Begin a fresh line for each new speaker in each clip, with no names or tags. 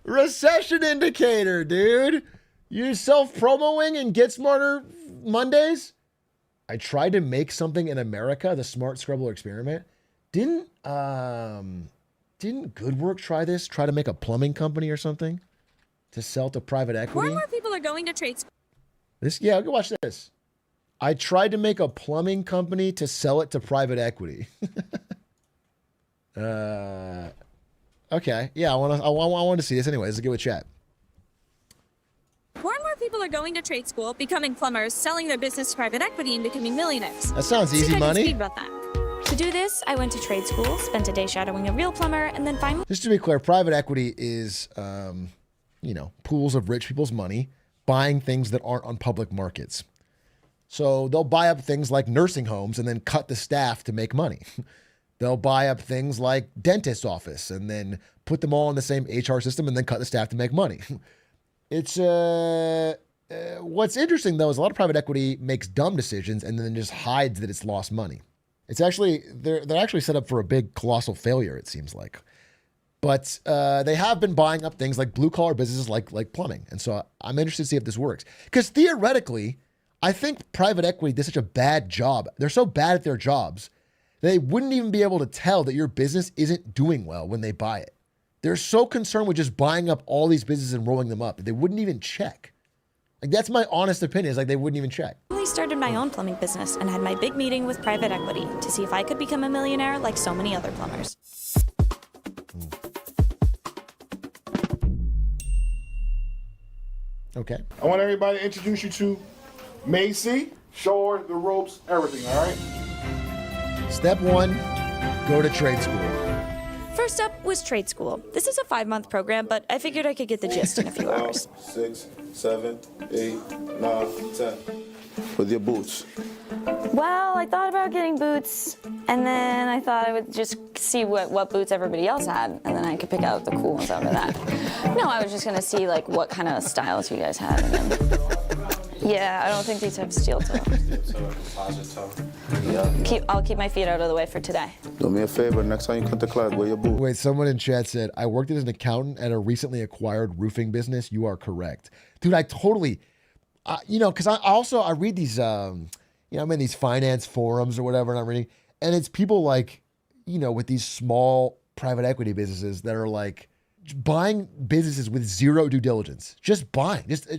Recession indicator, dude. You self-promoing and Get Smarter Mondays? I tried to make something in America, the Smart Scrubble experiment. Didn't Goodwork try this? Try to make a plumbing company or something to sell to private equity?
More and more people are going to trade school.
Yeah, go watch this. I tried to make a plumbing company to sell it to private equity. Okay. Yeah, I want to see this anyways. Let's get with chat.
More and more people are going to trade school, becoming plumbers, selling their business to private equity, and becoming millionaires.
That sounds easy money.
Speed about that. To do this, I went to trade school, spent a day shadowing a real plumber, and then finally...
Just to be clear, private equity is, pools of rich people's money buying things that aren't on public markets. So they'll buy up things like nursing homes and then cut the staff to make money. They'll buy up things like dentist's office and then put them all in the same HR system and then cut the staff to make money. It's what's interesting though is a lot of private equity makes dumb decisions and then just hides that it's lost money. It's actually they're actually set up for a big colossal failure, it seems like. But they have been buying up things like blue collar businesses like plumbing, and so I'm interested to see if this works. Because theoretically, I think private equity did such a bad job. They're so bad at their jobs, they wouldn't even be able to tell that your business isn't doing well when they buy it. They're so concerned with just buying up all these businesses and rolling them up that they wouldn't even check. Like, that's my honest opinion, is like they wouldn't even check.
I started my own plumbing business and had my big meeting with private equity to see if I could become a millionaire like so many other plumbers.
Okay.
I want everybody to introduce you to Macy. Show her the ropes, everything, all right?
Step 1, go to trade school.
First up was trade school. This is a 5-month program, but I figured I could get the gist in a few hours.
6, 7, 8, 9, 10. With your boots.
Well, I thought about getting boots, and then I thought I would just see what boots everybody else had, and then I could pick out the cool ones over that. No, I was just gonna see like what kind of styles you guys had. And then, yeah, I don't think these have steel toe. I'll keep my feet out of the way for today.
Do me a favor, next time you come to class, wear your boots.
Wait, someone in chat said, I worked as an accountant at a recently acquired roofing business. You are correct. Dude, I totally, because I read these, I'm in these finance forums or whatever, and I'm reading, and it's people like, with these small private equity businesses that are like buying businesses with zero due diligence, just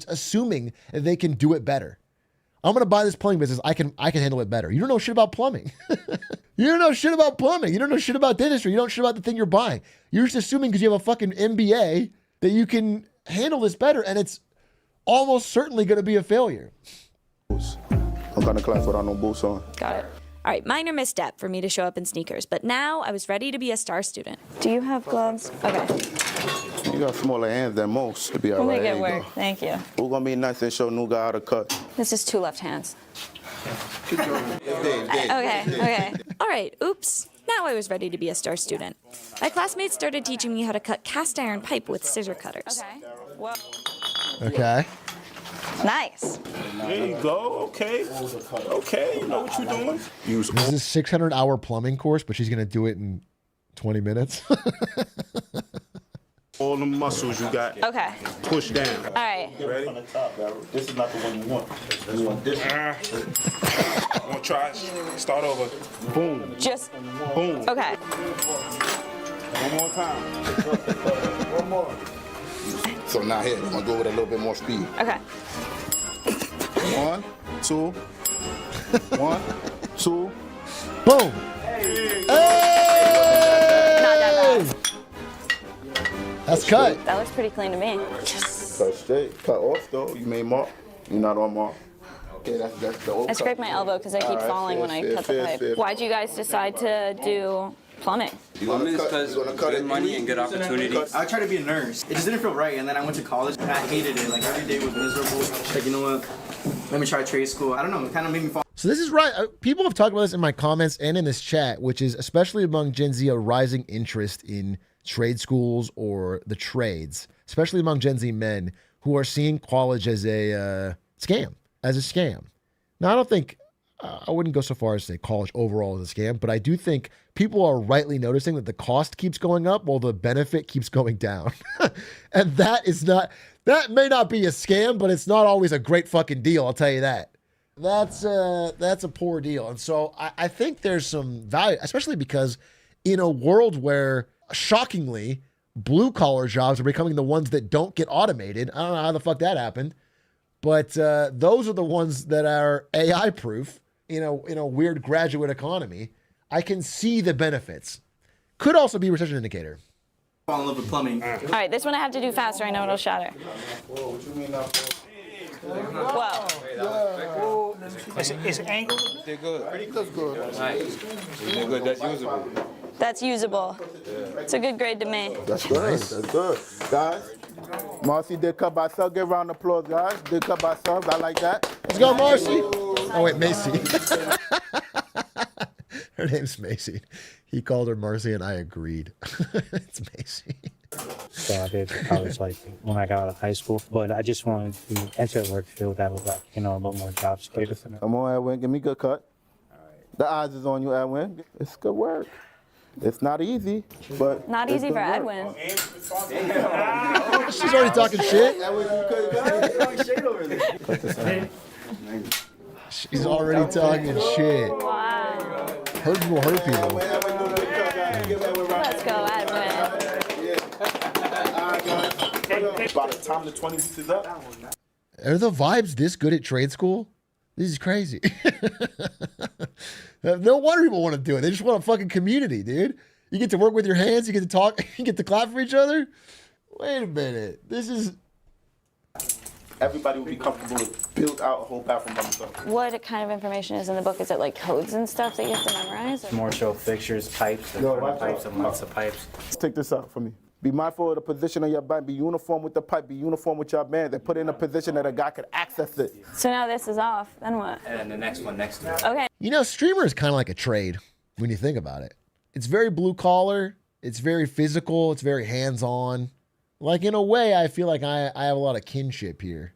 assuming that they can do it better. I'm going to buy this plumbing business. I can handle it better. You don't know shit about plumbing. You don't know shit about plumbing. You don't know shit about dentistry. You don't know shit about the thing you're buying. You're just assuming because you have a fucking MBA that you can handle this better, and it's almost certainly going to be a failure.
I'm going to class without no boots on.
Got it. All right, minor misstep for me to show up in sneakers, but now I was ready to be a star student. Do you have gloves? Okay.
You got smaller hands than most to be all right.
We'll make it work. Thank you.
Who's going to be nice and show new guy how to cut?
This is 2 left hands.
Dave.
Okay. All right, oops. Now I was ready to be a star student. My classmates started teaching me how to cut cast iron pipe with scissor cutters.
Okay. Whoa.
Okay.
Nice.
There you go. Okay. Okay. You know what you're doing. Use
This is a 600-hour plumbing course, but she's going to do it in 20 minutes.
all the muscles you got.
Okay.
Push down.
All right.
Ready?
On the top, this is not the one you want. You want this one.
I'm gonna try. Start over. Boom.
Just.
Boom.
Okay.
One more time.
One more.
So now here, we're going to do it with a little bit more speed.
Okay.
1, 2. 1, 2.
Boom.
Not that bad.
That's cut.
That looks pretty clean to me.
Cut straight. Cut off, though. You made mark. You're not on mark. Okay, that's the old
I scraped my elbow because I keep falling when I cut the pipe. Why'd you guys decide to do plumbing?
Plumbing is because good money and good opportunity.
I tried to be a nurse. It just didn't feel right, and then I went to college and I hated it. Like every day was miserable. Like, you know what? Let me try trade school. I don't know. It kind of made me fall.
So this is right. People have talked about this in my comments and in this chat, which is especially among Gen Z, a rising interest in trade schools or the trades, especially among Gen Z men who are seeing college as a scam, Now, I wouldn't go so far as to say college overall is a scam, but I do think people are rightly noticing that the cost keeps going up while the benefit keeps going down. And that may not be a scam, but it's not always a great fucking deal, I'll tell you that. That's a poor deal. And so I think there's some value, especially because in a world where, shockingly, blue collar jobs are becoming the ones that don't get automated. I don't know how the fuck that happened, but those are the ones that are AI proof in a weird graduate economy. I can see the benefits. Could also be a recession indicator.
Fall in love with plumbing.
All right, this one I have to do faster. I know it'll shatter.
Whoa, what you mean now?
Whoa.
It's angled.
They're good. That's good.
They're good. That's usable.
That's usable. It's a good grade to me.
That's good. That's good. Guys, Marcy did cut by herself. Give a round of applause, guys. Did cut by herself. I like that.
Let's go, Marcy. Oh, wait, Macy. Her name's Macy. He called her Marcy, and I agreed. It's Macy.
So I did college like when I got out of high school, but I just wanted to enter the work field that was like, a little more job security for me.
Come on, Edwin. Give me a good cut. The eyes is on you, Edwin. It's good work. It's not easy, but
Not
it's
easy
good
for
work.
Edwin.
She's already talking shit. She's already talking shit.
Wow.
Hurt will hurt people.
Let's go, Edwin.
By the time the 20 weeks is up,
Are the vibes this good at trade school? This is crazy. No wonder people want to do it. They just want a fucking community, dude. You get to work with your hands. You get to talk. You get to clap for each other. Wait a minute. This is...
everybody will be comfortable with build out a whole bathroom by themselves.
What kind of information is in the book? Is it like codes and stuff that you have to memorize? Or?
More so fixtures, pipes, different pipes, and lots of pipes.
Let's take this out for me. Be mindful of the position of your band. Be uniform with the pipe. Be uniform with your band. They put it in a position that a guy could access it.
So now this is off. Then what?
And then the next one next to it.
Okay.
You know, streamer is kind of like a trade when you think about it. It's very blue collar. It's very physical. It's very hands-on. Like, in a way, I feel like I have a lot of kinship here.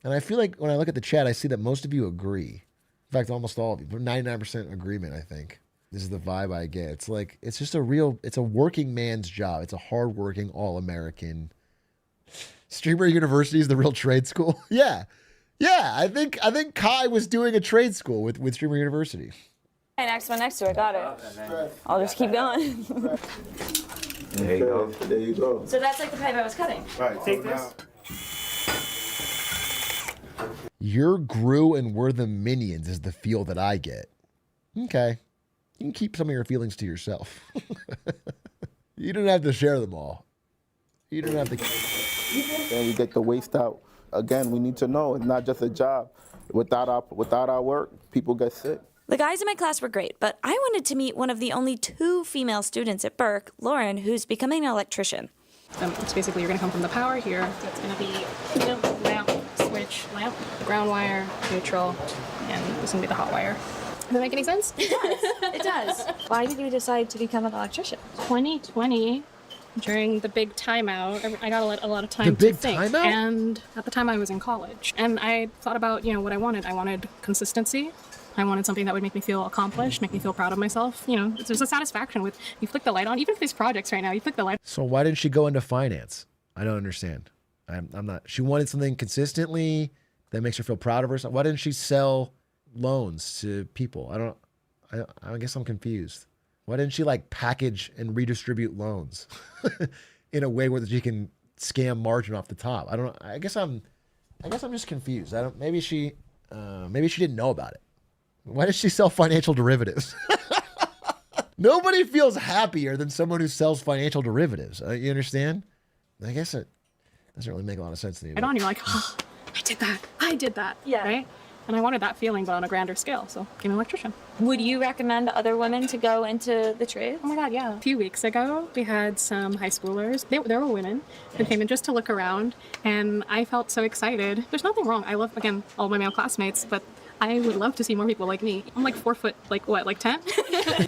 And I feel like when I look at the chat, I see that most of you agree. In fact, almost all of you. 99% agreement, I think. This is the vibe I get. It's like, it's just it's a working man's job. It's a hardworking, all-American. Streamer University is the real trade school. Yeah. Yeah, I think Kai was doing a trade school with Streamer University.
Okay, next one next to it. Got it. I'll just keep going.
There you go. There you go.
So that's like the pipe I was cutting.
Right.
Take this.
You're Gru and we're the minions is the feel that I get. Okay. You can keep some of your feelings to yourself. You don't have to share them all. You don't have to.
And we get the waste out. Again, we need to know it's not just a job. Without our work, people get sick.
The guys in my class were great, but I wanted to meet one of the only 2 female students at Burke, Lauren, who's becoming an electrician.
It's basically you're going to come from the power here. So it's going to be lamp, switch, lamp, ground wire, neutral, and this is going to be the hot wire. Does that make any sense?
It does. Why did you decide to become an electrician?
2020, during the big timeout, I got a lot of time
The big
to think.
timeout?
And at the time I was in college. And I thought about, what I wanted. I wanted consistency. I wanted something that would make me feel accomplished, make me feel proud of myself. There's a satisfaction with you flick the light on. Even for these projects right now, you flick the light.
So why didn't she go into finance? I don't understand. I'm not. She wanted something consistently that makes her feel proud of herself. Why didn't she sell loans to people? I guess I'm confused. Why didn't she like package and redistribute loans in a way where she can scam margin off the top? I don't know. I guess I'm just confused. Maybe she didn't know about it. Why does she sell financial derivatives? Nobody feels happier than someone who sells financial derivatives. You understand? I guess it doesn't really make a lot of sense to me.
Right on, you're like, oh, I did that.
Yeah.
Right? And I wanted that feeling, but on a grander scale, so I became an electrician.
Would you recommend other women to go into the trade?
Oh my God, yeah. A few weeks ago, we had some high schoolers. They were women who came in just to look around, and I felt so excited. There's nothing wrong. I love, again, all my male classmates, but I would love to see more people like me. I'm like 4 foot, like 10?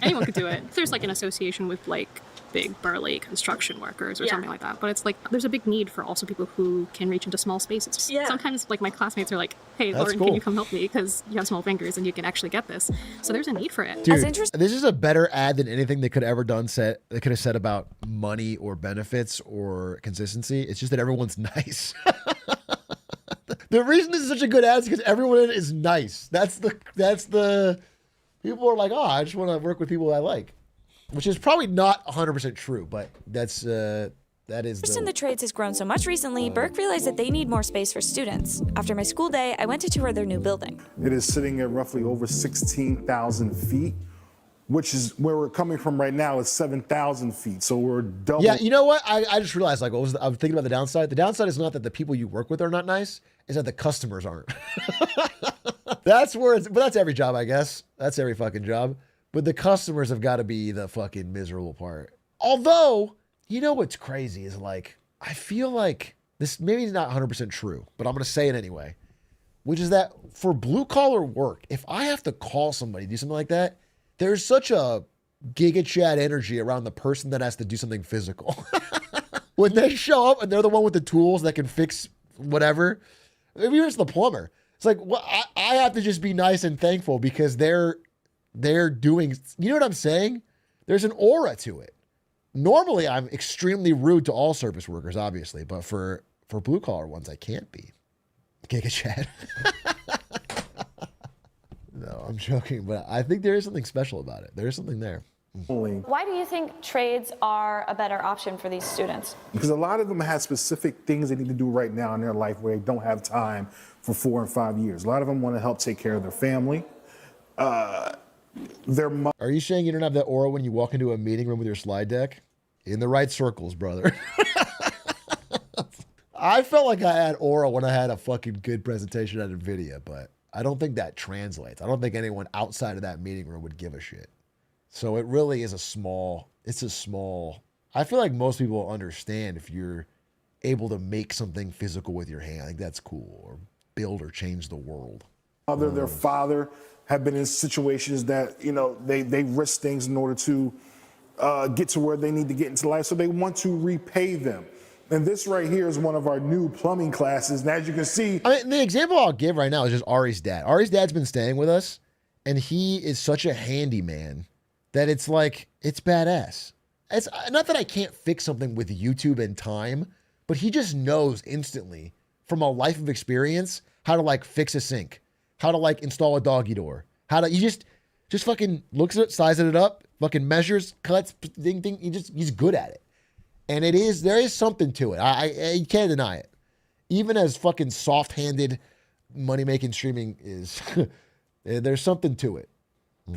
Anyone could do it. There's like an association with like big burly construction workers or something like that. But it's like there's a big need for also people who can reach into small spaces. Yeah. Sometimes like my classmates are like, hey, Lauren, can you come help me? Because you have small fingers and you can actually get this. So there's a need for it.
Dude, this is a better ad than anything they could have ever done. They could have said about money or benefits or consistency. It's just that everyone's nice. The reason this is such a good ad is because everyone in it is nice. That's the people are like, oh, I just want to work with people I like, which is probably not 100% true, but that is
Interest in the trades has grown so much recently, Burke realized that they need more space for students. After my school day, I went to tour their new building.
It is sitting at roughly over 16,000 feet, which is where we're coming from right now is 7,000 feet. So we're double.
Yeah, you know what? I just realized, like, I was thinking about the downside. The downside is not that the people you work with are not nice, is that the customers aren't. That's where but that's every job, I guess. That's every fucking job. But the customers have got to be the fucking miserable part. Although, you know what's crazy is, like, I feel like this maybe is not 100% true, but I'm going to say it anyway, which is that for blue collar work, if I have to call somebody to do something like that, there's such a Giga Chad energy around the person that has to do something physical. When they show up and they're the one with the tools that can fix whatever, maybe it's the plumber. It's like, well, I have to just be nice and thankful because they're doing, you know what I'm saying? There's an aura to it. Normally, I'm extremely rude to all service workers, obviously, but for blue collar ones, I can't be. Giga Chad. No, I'm joking, but I think there is something special about it. There is something there.
Why do you think trades are a better option for these students?
Because a lot of them have specific things they need to do right now in their life where they don't have time for 4 and 5 years. A lot of them want to help take care of their family. Are
you saying you don't have that aura when you walk into a meeting room with your slide deck? In the right circles, brother. I felt like I had aura when I had a fucking good presentation at NVIDIA, but I don't think that translates. I don't think anyone outside of that meeting room would give a shit. So it really is I feel like most people understand if you're able to make something physical with your hand. I think that's cool, or build or change the world.
Their father have been in situations that, you know, they risk things in order to get to where they need to get into life. So they want to repay them. And this right here is one of our new plumbing classes. And as you can see,
I mean, the example I'll give right now is just Ari's dad. Ari's dad's been staying with us, and he is such a handyman that it's like, it's badass. It's not that I can't fix something with YouTube and time, but he just knows instantly from a life of experience how to like fix a sink, how to like install a doggy door, he just fucking looks at it, sizes it up, fucking measures, cuts, ding. He's good at it. And there is something to it. You can't deny it. Even as fucking soft-handed money-making streaming is, there's something to it.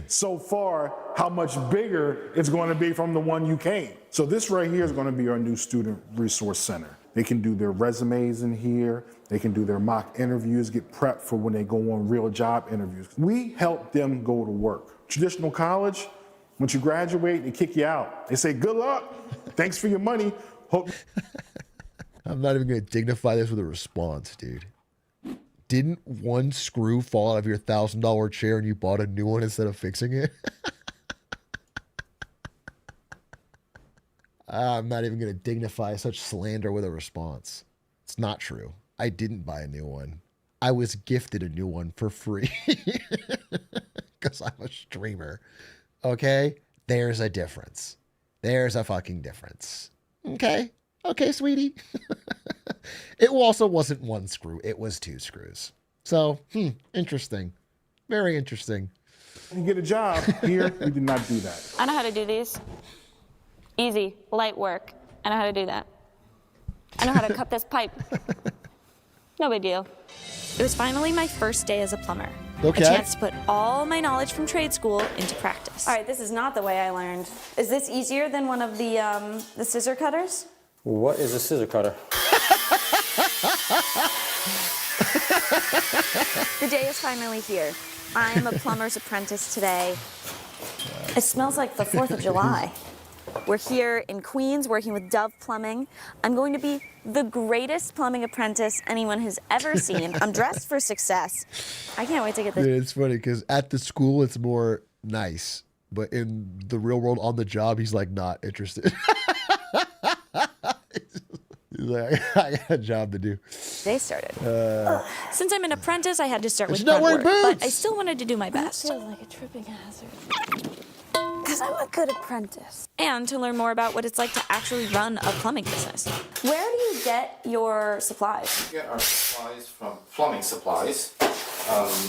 So far, how much bigger it's going to be from the one you came. So this right here is going to be our new student resource center. They can do their resumes in here. They can do their mock interviews, get prepped for when they go on real job interviews. We help them go to work. Traditional college, once you graduate, they kick you out. They say, good luck. Thanks for your money.
I'm not even going to dignify this with a response, dude. Didn't one screw fall out of your $1,000 chair and you bought a new one instead of fixing it? I'm not even going to dignify such slander with a response. It's not true. I didn't buy a new one. I was gifted a new one for free because I'm a streamer. Okay? There's a difference. There's a fucking difference. Okay? Okay, sweetie. It also wasn't one screw. It was 2 screws. So, interesting. Very interesting.
You get a job here, we did not do that.
I know how to do these. Easy, light work. I know how to do that. I know how to cut this pipe. No big deal.
It was finally my first day as a plumber.
Okay.
A chance to put all my knowledge from trade school into practice.
All right, this is not the way I learned. Is this easier than one of the scissor cutters?
What is a scissor cutter?
The day is finally here. I am a plumber's apprentice today. It smells like the 4th of July. We're here in Queens working with Dove Plumbing. I'm going to be the greatest plumbing apprentice anyone has ever seen. I'm dressed for success. I can't wait to get this.
Dude, it's funny because at the school it's more nice. but in the real world on the job, he's like not interested. He's like, I got a job to do.
They started.
Since I'm an apprentice, I had to start with
She's not
grunt
wearing
work,
boots.
but I still wanted to do my best.
Feels like a tripping hazard. Because I'm a good apprentice.
And to learn more about what it's like to actually run a plumbing business.
Where do you get your supplies?
We get our supplies from plumbing supplies,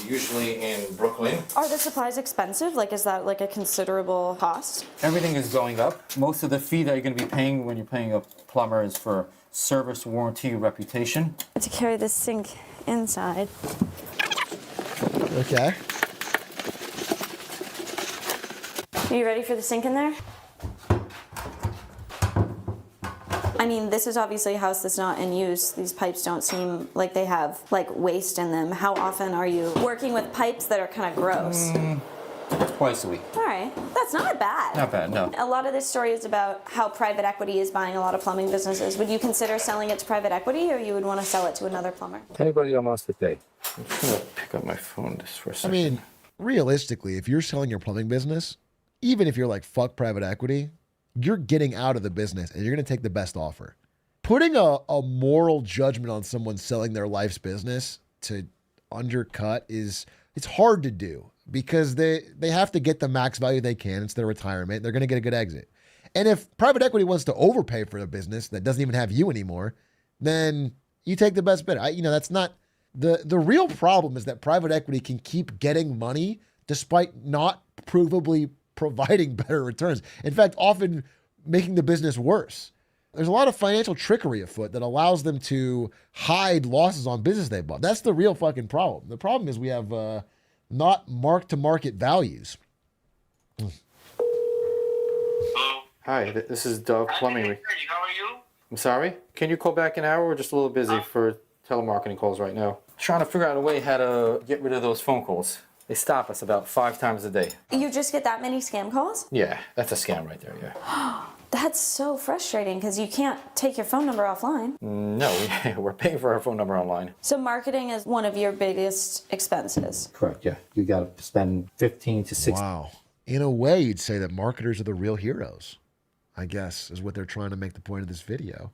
usually in Brooklyn.
Are the supplies expensive? Like, is that like a considerable cost?
Everything is going up. Most of the fee that you're going to be paying when you're paying a plumber is for service, warranty, reputation.
To carry the sink inside.
Okay.
Are you ready for the sink in there? I mean, this is obviously a house that's not in use. These pipes don't seem like they have like waste in them. How often are you working with pipes that are kind of gross?
Twice a week.
All right, that's not bad.
Not bad, no.
A lot of this story is about how private equity is buying a lot of plumbing businesses. Would you consider selling it to private equity, or you would want to sell it to another plumber?
Anybody almost a day. I'm just going to pick up my phone just for a
I
second.
mean, realistically, if you're selling your plumbing business, even if you're like, fuck private equity, you're getting out of the business and you're going to take the best offer. Putting a moral judgment on someone selling their life's business to undercut it's hard to do because they have to get the max value they can. It's their retirement. They're going to get a good exit. And if private equity wants to overpay for a business that doesn't even have you anymore, then you take the best bid. That's not the real problem is that private equity can keep getting money despite not provably providing better returns. In fact, often making the business worse. There's a lot of financial trickery afoot that allows them to hide losses on business they bought. That's the real fucking problem. The problem is we have not mark-to-market values.
Hi, this is Dove Plumbing.
How are you?
I'm sorry? Can you call back an hour? We're just a little busy for telemarketing calls right now. Trying to figure out a way how to get rid of those phone calls. They stop us about 5 times a day.
You just get that many scam calls?
Yeah, that's a scam right there, yeah.
That's so frustrating because you can't take your phone number offline.
No, we're paying for our phone number online.
So marketing is one of your biggest expenses.
Correct, yeah. You got to spend 15 to 60.
Wow. In a way, you'd say that marketers are the real heroes, I guess, is what they're trying to make the point of this video.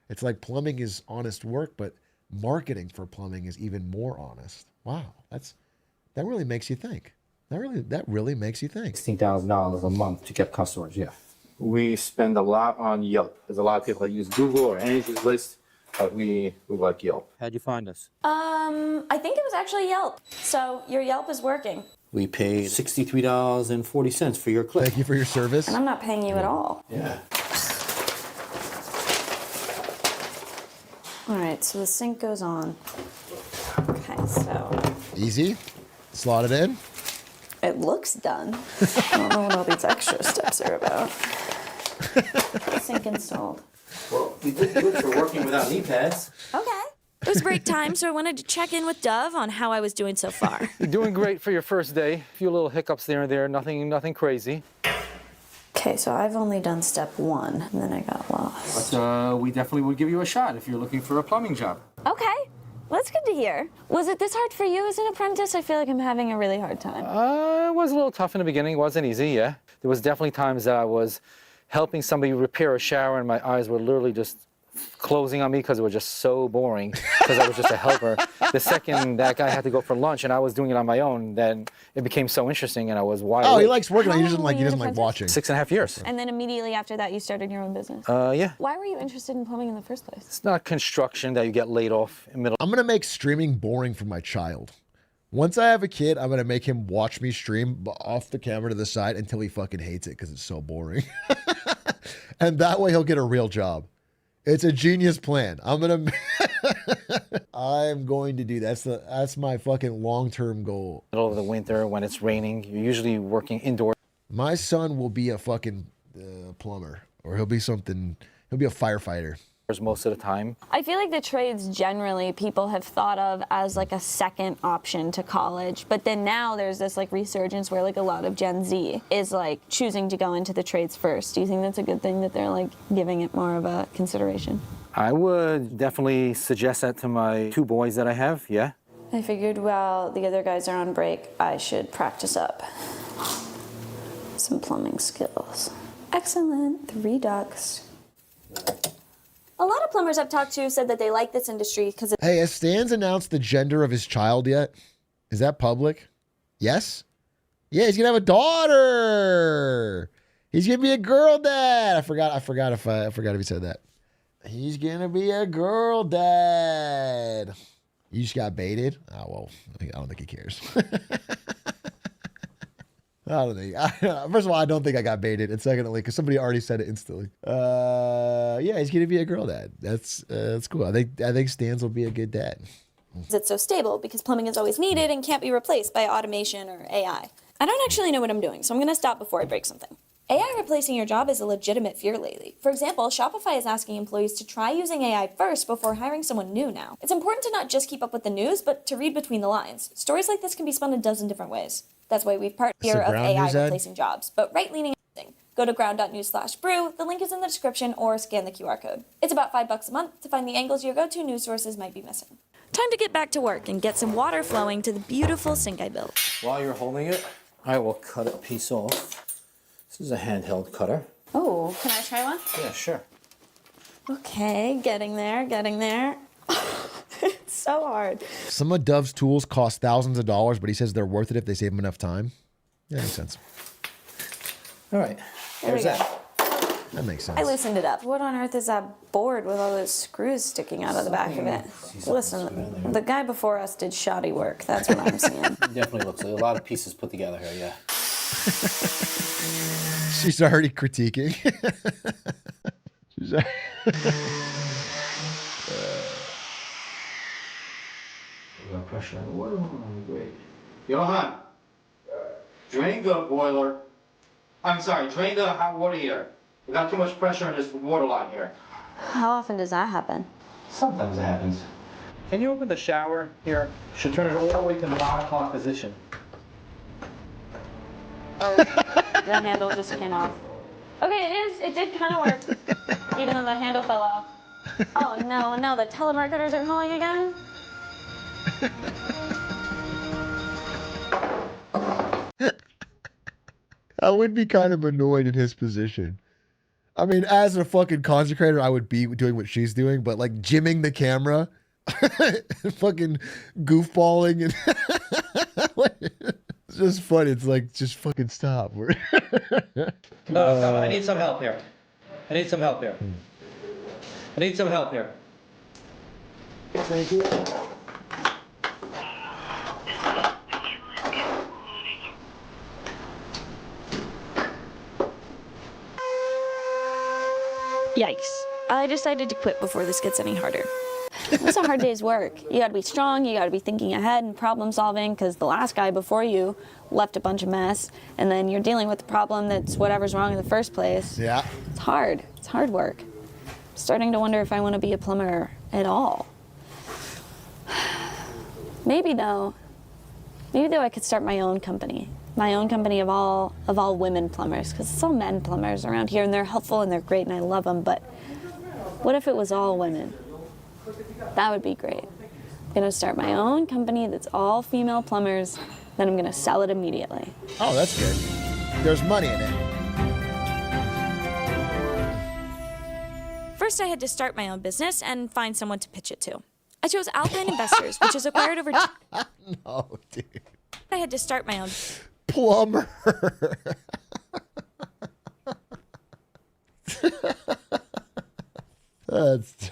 It's like plumbing is honest work, but marketing for plumbing is even more honest. Wow, that really makes you think. That really makes you think.
$16,000 a month to get customers, yeah. We spend a lot on Yelp. There's a lot of people that use Google or Angie's List, but we like Yelp. How'd you find us?
I think it was actually Yelp. So your Yelp is working.
We paid $63.40 for your click.
Thank you for your service.
And I'm not paying you at all.
Yeah.
All right, so the sink goes on. Okay, so
Easy. Slot it in.
it looks done. I don't know what all these extra steps are about. Sink installed.
Well, we did good for working without knee pads.
Okay.
It was break time, so I wanted to check in with Dove on how I was doing so far.
You're doing great for your first day. A few little hiccups there and there, nothing crazy.
Okay, so I've only done step 1, and then I got lost.
But we definitely would give you a shot if you're looking for a plumbing job.
Okay, well, that's good to hear. Was it this hard for you as an apprentice? I feel like I'm having a really hard time.
It was a little tough in the beginning. It wasn't easy, yeah. There was definitely times that I was helping somebody repair a shower and my eyes were literally just closing on me because it was just so boring because I was just a helper. The second that guy had to go for lunch and I was doing it on my own, then it became so interesting and I was wide awake.
He likes working. He doesn't
long
like
were you an
watching.
6.5 years.
And then immediately after that, you started your own business.
Yeah.
Why were you interested in plumbing in the first place?
It's not construction that you get laid off in the middle.
I'm gonna make streaming boring for my child. Once I have a kid, I'm gonna make him watch me stream off the camera to the side until he fucking hates it because it's so boring. And that way he'll get a real job. It's a genius plan. I'm going to do that. That's my fucking long-term goal.
Middle of the winter when it's raining, you're usually working indoors.
My son will be a fucking plumber, or he'll be a firefighter.
Most of the time.
I feel like the trades generally people have thought of as like a second option to college, but then now there's this like resurgence where like a lot of Gen Z is like choosing to go into the trades first. Do you think that's a good thing that they're like giving it more of a consideration?
I would definitely suggest that to my 2 boys that I have, yeah.
I figured while the other guys are on break, I should practice up. some plumbing skills. Excellent. 3 ducks. A lot of plumbers I've talked to said that they like this industry because
Hey, has Stans announced the gender of his child yet? Is that public? Yes? Yeah, he's gonna have a daughter. He's gonna be a girl dad. I forgot if he said that. He's gonna be a girl dad. You just got baited? Oh well, I don't think he cares. First of all, I don't think I got baited, and secondly, because somebody already said it instantly. Yeah, he's gonna be a girl dad. That's cool. I think Stans will be a good dad.
It's so stable because plumbing is always needed and can't be replaced by automation or AI. I don't actually know what I'm doing, so I'm going to stop before I break something. AI replacing your job is a legitimate fear lately. For example, Shopify is asking employees to try using AI first before hiring someone new now. It's important to not just keep up with the news, but to read between the lines. Stories like this can be spun a dozen different ways. That's why we've partnered fear of AI replacing jobs, but right-leaning everything. Go to ground.news/brew, the link is in the description, or scan the QR code. It's about $5 a month to find the angles your go-to news sources might be missing. Time to get back to work and get some water flowing to the beautiful sink I built.
While you're holding it, I will cut a piece off. This is a handheld cutter.
Oh, can I try one?
Yeah, sure.
Okay, getting there. It's so hard.
Some of Dove's tools cost thousands of dollars, but he says they're worth it if they save him enough time. Yeah, makes sense.
All right, there's that.
That makes sense.
I loosened it up. What on earth is that board with all those screws sticking out of the back of it? Listen, the guy before us did shoddy work. That's what I'm seeing.
Definitely looks like a lot of pieces put together here, yeah.
She's already critiquing. She's already...
Pressure on the water. Great. Johan, drain the boiler. I'm sorry, drain the hot water heater. We got too much pressure in this water line here.
How often does that happen?
Sometimes it happens. Can you open the shower here? Should turn it all the way to the 9 o'clock position.
Oh, the handle just came off. Okay, it did kind of work, even though the handle fell off. Oh no, the telemarketers are calling again?
I would be kind of annoyed in his position. I mean, as a fucking content creator, I would be doing what she's doing, but like jimming the camera, fucking goofballing, and it's just funny. It's like, just fucking stop.
I need some help here. I need some help here. Thank you.
Yikes. I decided to quit before this gets any harder.
It's a hard day's work. You gotta be strong, you gotta be thinking ahead and problem solving, because the last guy before you left a bunch of mess, and then you're dealing with the problem that's whatever's wrong in the first place.
Yeah.
It's hard. It's hard work. I'm starting to wonder if I want to be a plumber at all. Maybe though I could start my own company. My own company of all women plumbers, because it's all men plumbers around here, and they're helpful and they're great and I love them, but what if it was all women? That would be great. I'm gonna start my own company that's all female plumbers, then I'm gonna sell it immediately.
Oh, that's good. There's money in it.
First, I had to start my own business and find someone to pitch it to. I chose Alpine Investors, which has acquired over...
No, dude.
I had to start my own...
Plumber.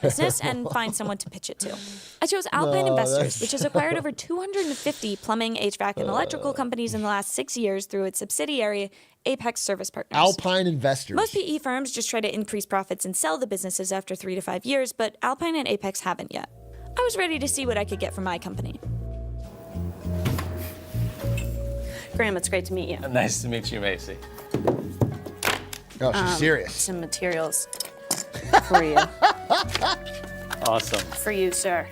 business and find someone to pitch it to. I chose Alpine Investors, which has acquired over 250 plumbing, HVAC, and electrical companies in the last 6 years through its subsidiary, Apex Service Partners.
Alpine Investors.
Most PE firms just try to increase profits and sell the businesses after 3 to 5 years, but Alpine and Apex haven't yet. I was ready to see what I could get from my company.
Graham, it's great to meet you.
Nice to meet you, Macy.
Oh, she's serious.
Some materials for you.
Awesome.
For you, sir.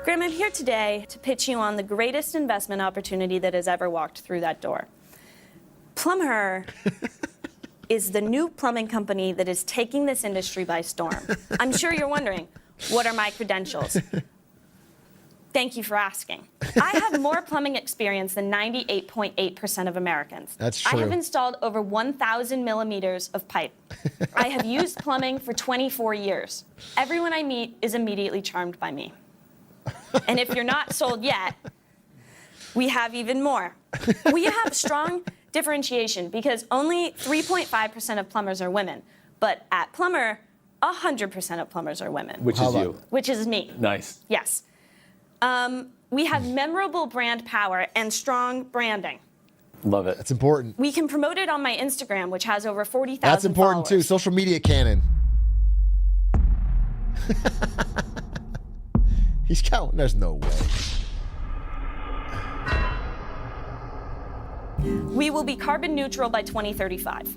Graham, I'm here today to pitch you on the greatest investment opportunity that has ever walked through that door. Plumber is the new plumbing company that is taking this industry by storm. I'm sure you're wondering, what are my credentials? Thank you for asking. I have more plumbing experience than 98.8% of Americans.
That's true.
I have installed over 1,000 millimeters of pipe. I have used plumbing for 24 years. Everyone I meet is immediately charmed by me. And if you're not sold yet, we have even more. We have strong differentiation because only 3.5% of plumbers are women. But at Plumber, 100% of plumbers are women.
Which is you.
Which is me.
Nice.
Yes. We have memorable brand power and strong branding.
Love it.
That's important.
We can promote it on my Instagram, which has over 40,000
That's important
followers.
too. Social media canon. He's counting. There's no way.
We will be carbon neutral by 2035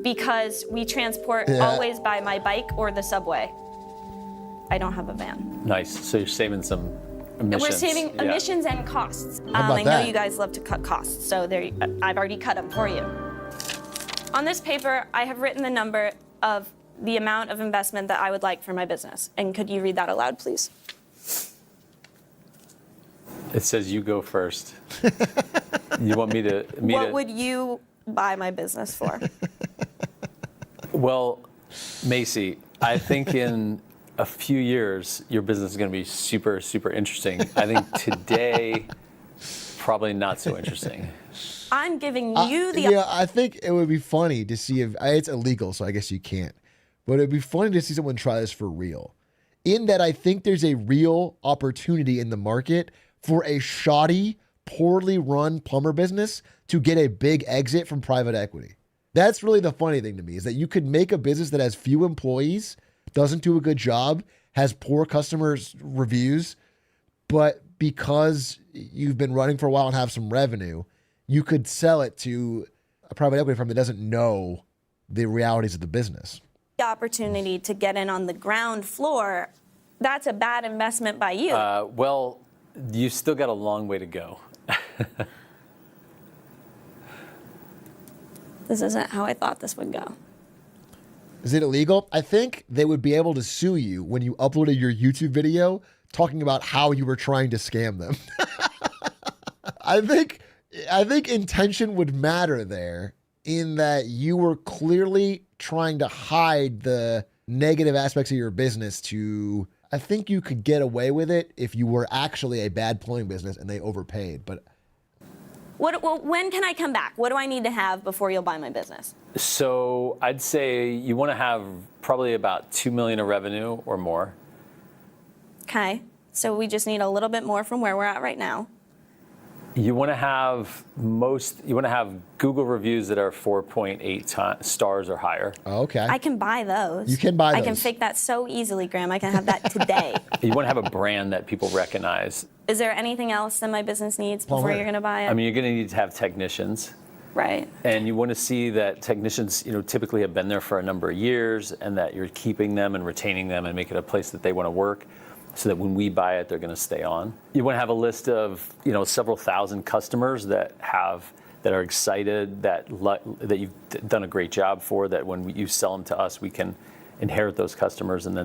because we transport
Yeah.
always by my bike or the subway. I don't have a van.
Nice. So you're saving some emissions.
We're saving
Yeah.
emissions and costs.
about
I know
that?
you guys love to cut costs, so there, I've already cut them for you. On this paper, I have written the number of the amount of investment that I would like for my business. And could you read that aloud, please?
It says you go first. You want me to?
What would you buy my business for?
Well, Macy, I think in a few years, your business is going to be super, super interesting. I think today, probably not so interesting.
I'm giving you the...
Yeah, I think it would be funny to see if it's illegal, so I guess you can't. But it'd be funny to see someone try this for real. In that, I think there's a real opportunity in the market for a shoddy, poorly run plumber business to get a big exit from private equity. That's really the funny thing to me, is that you could make a business that has few employees, doesn't do a good job, has poor customers reviews, but because you've been running for a while and have some revenue, you could sell it to a private equity firm that doesn't know the realities of the business.
opportunity to get in on the ground floor. That's a bad investment by you.
Well, you still got a long way to go.
This isn't how I thought this would go.
Is it illegal? I think they would be able to sue you when you uploaded your YouTube video talking about how you were trying to scam them. I think intention would matter there, in that you were clearly trying to hide the negative aspects of your business to... I think you could get away with it if you were actually a bad plumbing business and they overpaid, but...
When can I come back? What do I need to have before you'll buy my business?
So I'd say you want to have probably about $2 million of revenue or more.
Okay, so we just need a little bit more from where we're at right now.
You want to have Google reviews that are 4.8 stars or higher.
Oh, okay.
I can buy those.
You can buy those.
I can fake that so easily, Graham. I can have that today.
You want to have a brand that people recognize.
Is there anything else that my business needs before you're going to buy it?
I mean, you're going to need to have technicians.
Right.
And you want to see that technicians, typically have been there for a number of years, and that you're keeping them and retaining them and make it a place that they want to work, so that when we buy it, they're going to stay on. You want to have a list of, several thousand customers that are excited, that you've done a great job for, that when you sell them to us, we can inherit those customers, and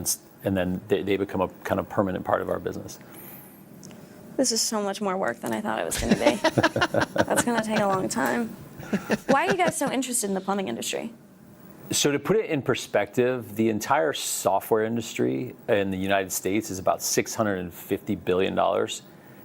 then they become a kind of permanent part of our business.
This is so much more work than I thought it was going to be. That's going to take a long time. Why are you guys so interested in the plumbing industry?
So to put it in perspective, the entire software industry in the United States is about $650 billion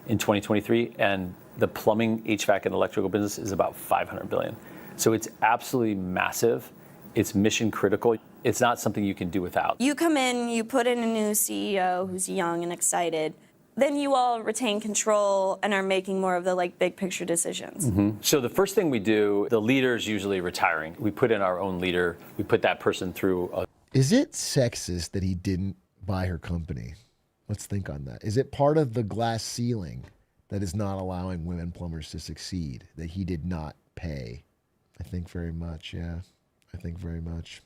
in 2023, and the plumbing, HVAC, and electrical business is about $500 billion. So it's absolutely massive. It's mission critical. It's not something you can do without.
You come in, you put in a new CEO who's young and excited. Then you all retain control and are making more of the big picture decisions.
Mm-hmm. So the first thing we do, the leader's usually retiring. We put in our own leader. We put that person through.
Is it sexist that he didn't buy her company? Let's think on that. Is it part of the glass ceiling that is not allowing women plumbers to succeed, that he did not pay? I think very much, yeah. I think very much.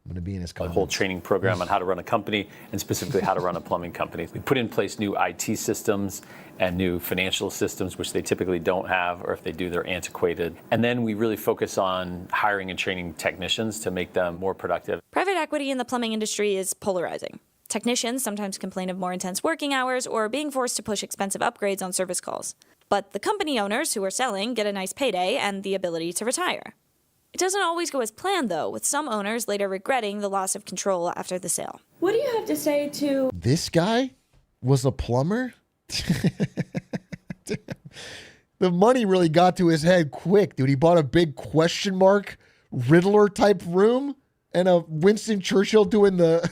I'm going to be in his comments.
A whole training program on how to run a company, and specifically how to run a plumbing company. We put in place new IT systems and new financial systems, which they typically don't have, or if they do, they're antiquated. And then we really focus on hiring and training technicians to make them more productive.
Private equity in the plumbing industry is polarizing. Technicians sometimes complain of more intense working hours or being forced to push expensive upgrades on service calls. But the company owners who are selling get a nice payday and the ability to retire. It doesn't always go as planned, though, with some owners later regretting the loss of control after the sale.
What do you have to say to...
This guy was a plumber? The money really got to his head quick, dude. He bought a big question mark Riddler type room and a Winston Churchill doing the...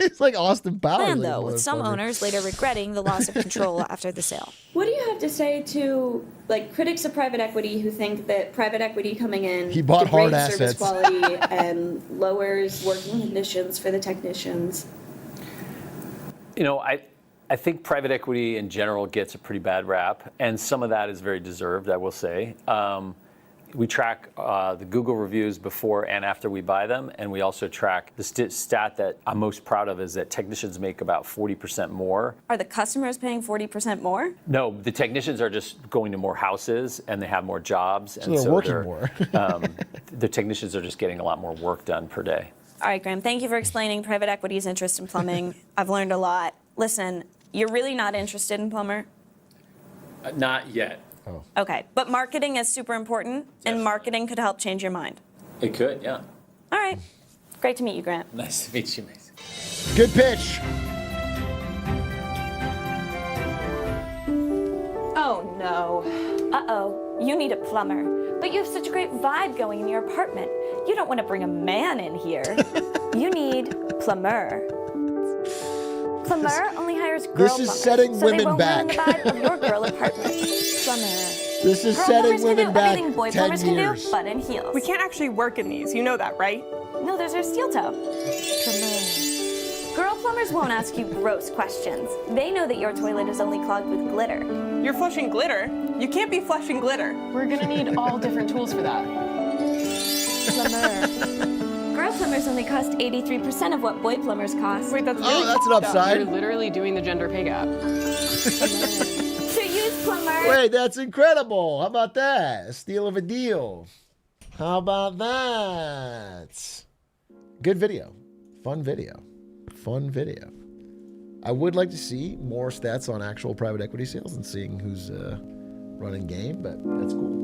It's like Austin Powers.
Planned, though, with some owners later regretting the loss of control after the sale.
What do you have to say to critics of private equity who think that private equity coming in
he bought hard
degrades service
assets
quality and lowers working conditions for the technicians?
I think private equity in general gets a pretty bad rap, and some of that is very deserved, I will say. We track the Google reviews before and after we buy them, and we also track the stat that I'm most proud of is that technicians make about 40% more.
Are the customers paying 40% more?
No, the technicians are just going to more houses and they have more jobs.
So they're working more.
The technicians are just getting a lot more work done per day.
All right, Graham, thank you for explaining private equity's interest in plumbing. I've learned a lot. Listen, you're really not interested in plumber?
Not yet.
Oh.
Okay, but marketing is super important, and marketing could help change your mind.
It could, yeah.
All right. Great to meet you, Grant.
Nice to meet you, Mason.
Good pitch.
Oh, no.
Uh-oh, you need a plumber. But you have such a great vibe going in your apartment. You don't want to bring a man in here. You need plumber. Plumber only hires girl
This is
plumbers,
setting
so
women
they won't
back.
ruin the vibe of your girl apartment. Plumber.
This is
Girl
setting
plumbers
women
can do
back
everything boy
10
plumbers
years.
can do, but in heels.
We can't actually work in these. You know that, right?
No, those are steel toe. Plumber. Girl plumbers won't ask you gross questions. They know that your toilet is only clogged with glitter.
You're flushing glitter. You can't be flushing glitter.
We're gonna need all different tools for that.
Plumber. Girl plumbers only cost 83% of what boy plumbers cost.
Wait, that's
Oh, that's an upside.
You're literally doing the gender pay gap.
To use plumber.
Wait, that's incredible. How about that? A steal of a deal. How about that? Good video. Fun video. Fun video. I would like to see more stats on actual private equity sales and seeing who's running game, but that's cool.